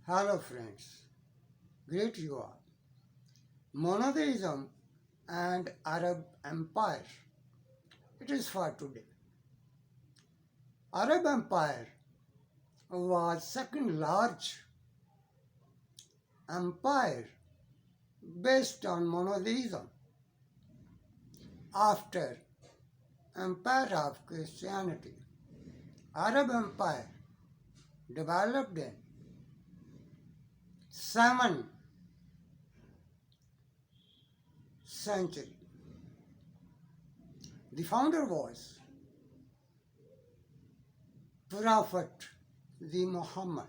Hello friends, greet you all. Monotheism and Arab Empire. It is for today. Arab Empire was second large empire based on monotheism after empire of Christianity. Arab Empire developed in 7th century. The founder was Prophet the Muhammad.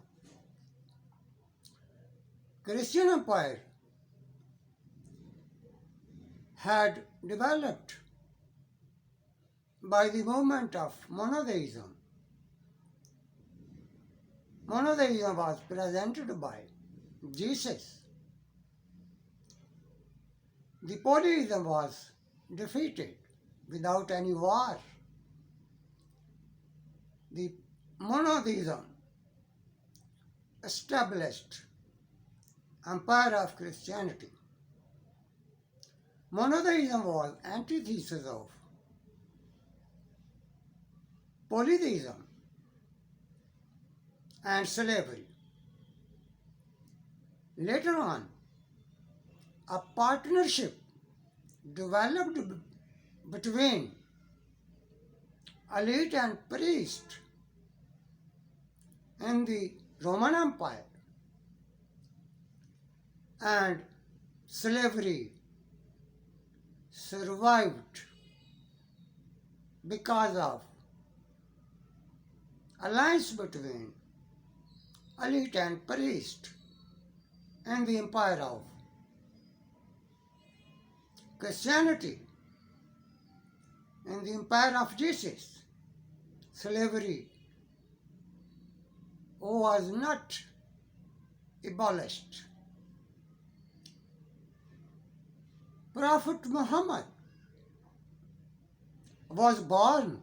Christian Empire had developed by the movement of monotheism. Monotheism was presented by Jesus. The polytheism was defeated without any war. The monotheism established empire of Christianity. Monotheism was antithesis of polytheism and slavery. Later on, a partnership developed between elite and priest in the Roman Empire, and slavery survived because of alliance between elite and priest in the empire of Christianity. In the empire of Jesus, slavery was not abolished. Prophet Muhammad was born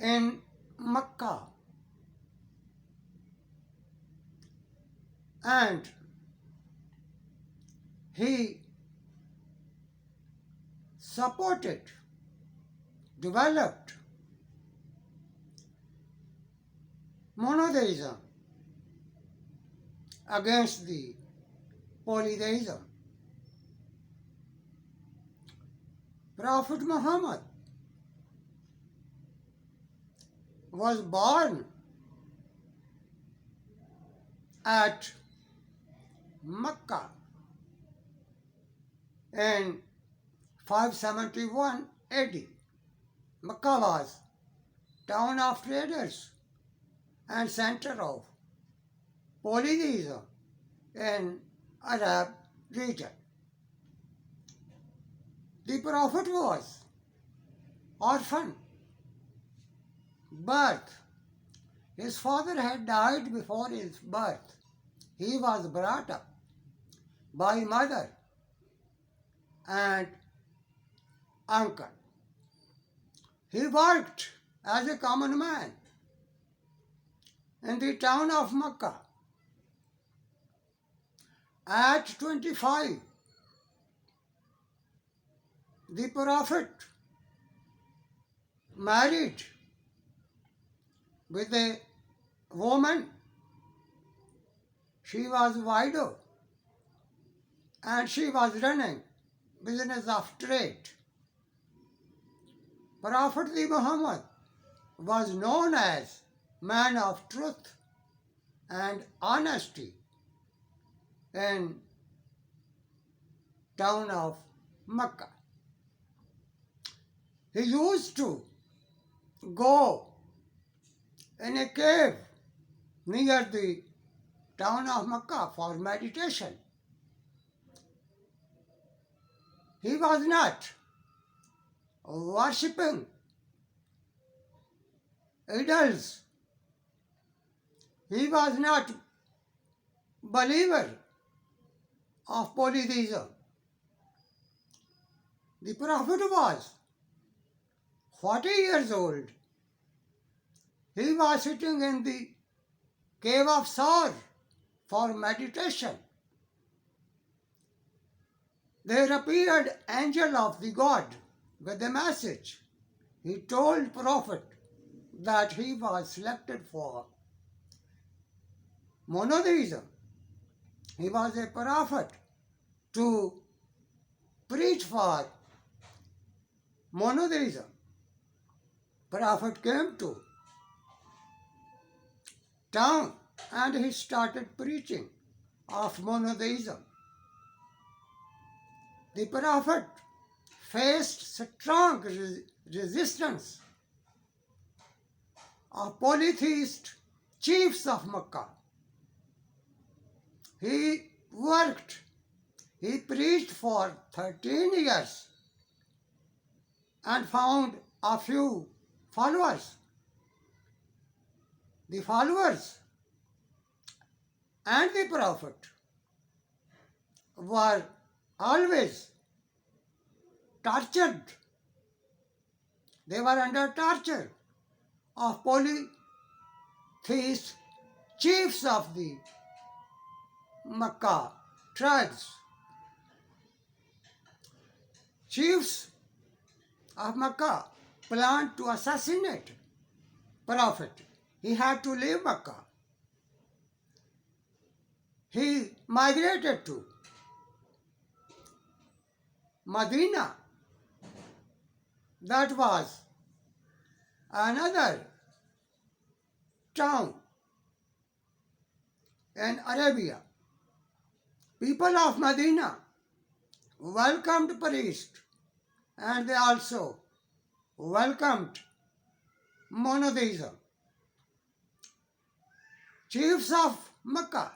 in Mecca, and he supported, developed monotheism against the polytheism. Prophet Muhammad was born at Mecca in 571 AD. Mecca was town of traders and center of polytheism in Arab region. The Prophet was orphan, birth. His father had died before his birth. He was brought up by mother and uncle. He worked as a common man in the town of Mecca. At 25, the Prophet married with a woman. She was a widow and she was running business of trade. Prophet Muhammad was known as man of truth and honesty in town of Mecca. He used to go in a cave near the town of Mecca for meditation. He was not worshipping idols. He was not believer of polytheism. The Prophet was 40 years old. He was sitting in the cave of Saur for meditation. There appeared angel of the God with a message. He told Prophet that he was selected for monotheism. He was a prophet to preach for monotheism. Prophet came to town and he started preaching of monotheism. The Prophet faced strong resistance of polytheist chiefs of Mecca. He preached for 13 years and found a few followers. The followers and the Prophet were always tortured. They were under torture of polytheist chiefs of the Mecca tribes. Chiefs of Mecca planned to assassinate Prophet. He had to leave Mecca. He migrated to Madina. That was another town in Arabia. People of Madina welcomed priest and they also welcomed monotheism. Chiefs of Mecca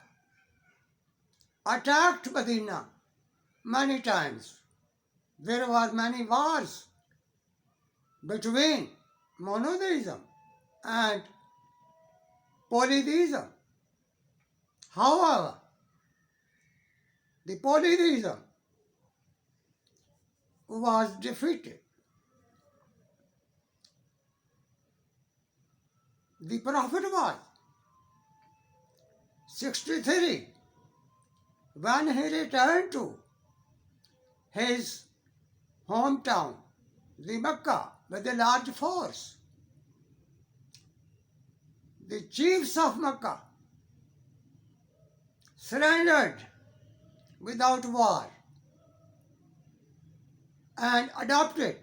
attacked Medina many times. There were many wars between monotheism and polytheism. However, the polytheism was defeated. The Prophet was 63 when he returned to his hometown, the Mecca, with a large force. The chiefs of Mecca surrendered without war and adopted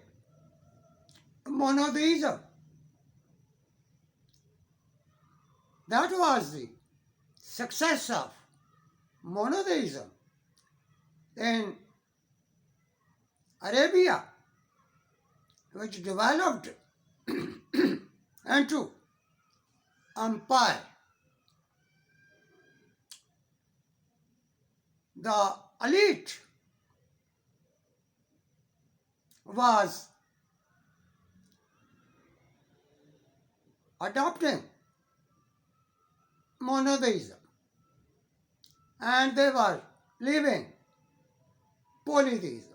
monotheism. That was the success of monotheism in Arabia, which developed into empire. The elite was adopting monotheism and they were leaving polytheism.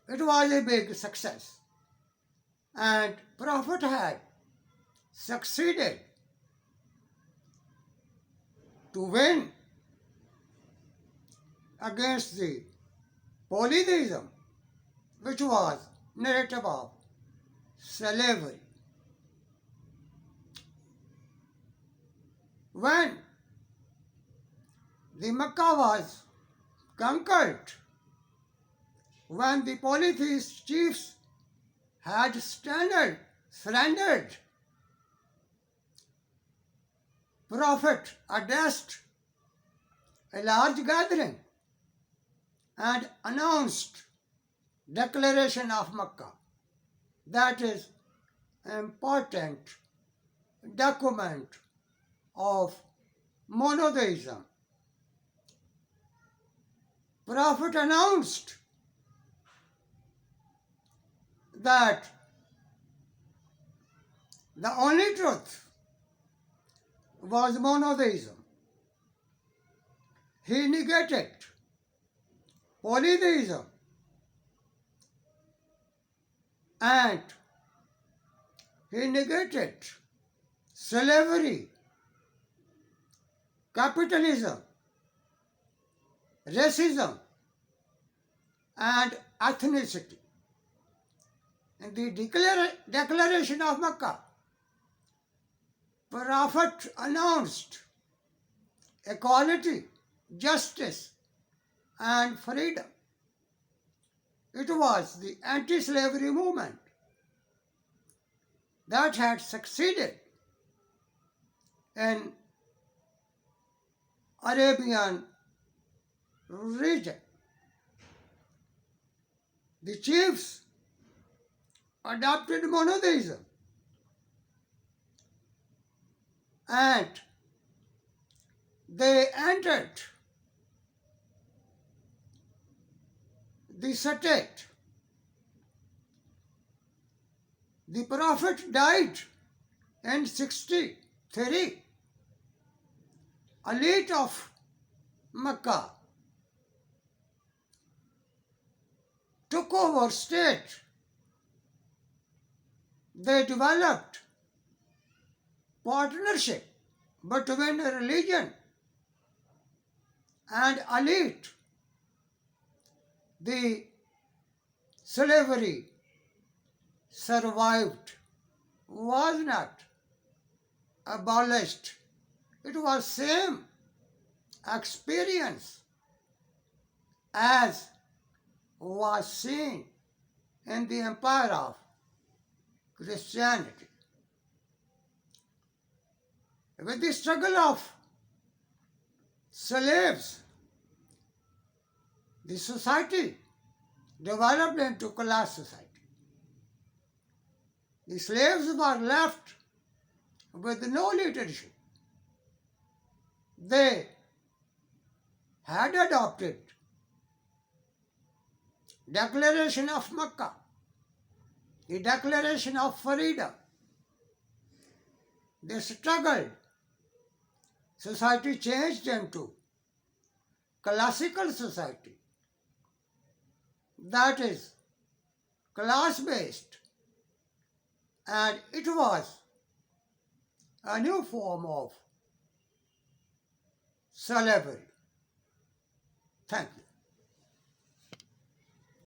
It was a big success and Prophet had succeeded to win against the polytheism, which was narrative of slavery. When the Mecca was conquered, when the polytheist chiefs had surrendered, Prophet addressed a large gathering and announced declaration of Mecca. That is an important document of monotheism. Prophet announced that the only truth was monotheism. He negated polytheism and he negated slavery capitalism, racism, and ethnicity. In the declaration of Mecca, Prophet announced equality, justice, and freedom. It was the anti-slavery movement that had succeeded in Arabian region. The chiefs adopted monotheism and they entered the state. The Prophet died in 63. Elite of Mecca took over state. They developed partnership between religion and elite. The slavery survived, was not abolished. It was same experience as was seen in the empire of Christianity. With the struggle of slaves, the society developed into class society. The slaves were left with no leadership. They had adopted Declaration of Mecca, the Declaration of Freedom. They struggled. Society changed into classical society, that is class-based, and it was a new form of slavery. Thank you.